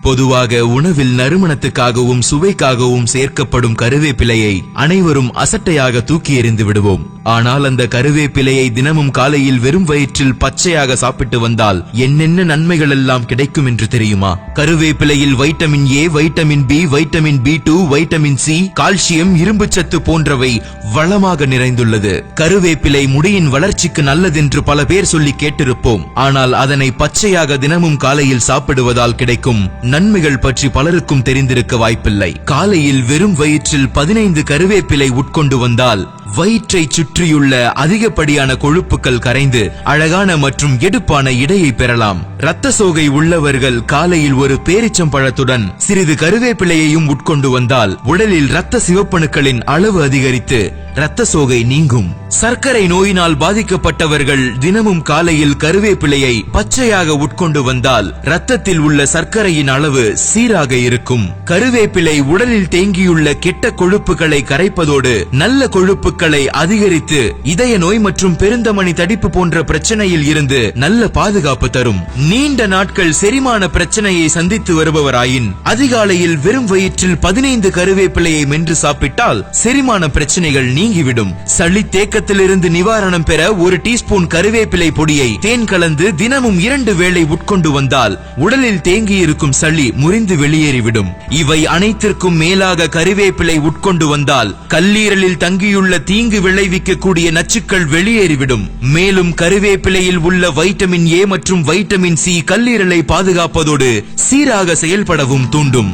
பொதுவாக உணவில் நறுமணத்துக்காகவும் சுவைக்காகவும் சேர்க்கப்படும் கருவேப்பிலையை அனைவரும் அசட்டையாக தூக்கி எறிந்து விடுவோம். ஆனால் அந்த கருவேப்பிலையை தினமும் காலையில் வெறும் வயிற்றில் பச்சையாக சாப்பிட்டு வந்தால் என்னென்ன நன்மைகள் எல்லாம் கிடைக்கும் என்று தெரியுமா? கருவேப்பிலையில் vitamin A, vitamin B, vitamin B2, vitamin C, calcium, இரும்புச்சத்து போன்றவை வளமாக நிறைந்துள்ளது. கருவேப்பிலை முடியின் வளர்ச்சிக்கு நல்லதென்று பல பேர் சொல்லி கேட்டிருப்போம். ஆனால் அதனை பச்சையாக தினமும் காலையில் சாப்பிடுவதால் கிடைக்கும் நன்மைகள் பற்றி பலருக்கும் தெரிந்திருக்க வாய்ப்பில்லை. காலையில் வெறும் வயிற்றில் 15 கருவேப்பிலை உட்கொண்டு வந்தால் வயிற்றை சுற்றியுள்ள அதிகப்படியான கொழுப்புகள் கரைந்து அழகான மற்றும் எடுப்பான இடையை பெறலாம். இரத்த சோகை உள்ளவர்கள் காலையில் ஒரு பேரிச்சம்பழத்துடன் சிறிது கருவேப்பிலையையும் உட்கொண்டு வந்தால் உடலில் இரத்த சிவப்பணுக்களின் அளவு அதிகரித்து இரத்த சோகை நீங்கும். சர்க்கரை நோயினால் பாதிக்கப்பட்டவர்கள் தினமும் காலையில் கருவேப்பிலையை பச்சையாக உட்கொண்டு வந்தால் இரத்தத்தில் உள்ள சர்க்கரையின் அளவு சீராக இருக்கும். கருவேப்பிலை உடலில் தேங்கியுள்ள கெட்ட கொழுப்புகளை கரைப்பதோடு நல்ல கொழுப்புகளை அதிகரித்து இதய நோய் மற்றும் பெருந்தமனி தடிப்பு போன்ற பிரச்சனையில் இருந்து நல்ல பாதுகாப்பு தரும். நீண்ட நாட்கள் செரிமான பிரச்சனையை சந்தித்து வருபவராயின் அதிகாலையில் வெறும் வயிற்றில் 15 கருவேப்பிலையை மென்று சாப்பிட்டால் செரிமான பிரச்சனைகள் நீங்கிவிடும். சளி தேக்கத்திலிருந்து நிவாரணம் பெற 1 டீஸ்பூன் கருவேப்பிலை பொடியை தேன் கலந்து தினமும் 2 வேளை உட்கொண்டு வந்தால் உடலில் தேங்கியிருக்கும் சளி முறிந்து வெளியேறிவிடும். இவை அனைத்திற்கும் மேலாக கருவேப்பிலை உட்கொண்டு வந்தால் கல்லீரலில் தங்கியுள்ள தீங்கு விளைவிக்கக்கூடிய நச்சுக்கள் வெளியேறிவிடும். மேலும் கருவேப்பிலையில் உள்ள வைட்டமின் ஏ மற்றும் வைட்டமின் சி கல்லீரலை பாதுகாப்பதோடு சீராக செயல்படவும் தூண்டும்.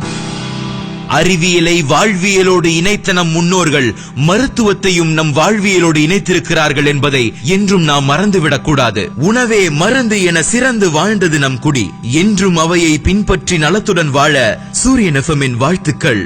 அறிவியலை வாழ்வியலோடு இணைத்த நம் முன்னோர்கள் மருத்துவத்தையும் நம் வாழ்வியலோடு இணைத்திருக்கிறார்கள் என்பதை என்றும் நாம் மறந்துவிடக் கூடாது. உணவே மருந்து என சிறந்து வாழ்ந்தது நம் குடி. என்றும் அவையை பின்பற்றி நலத்துடன் வாழ சூரியன் FM வாழ்த்துக்கள்.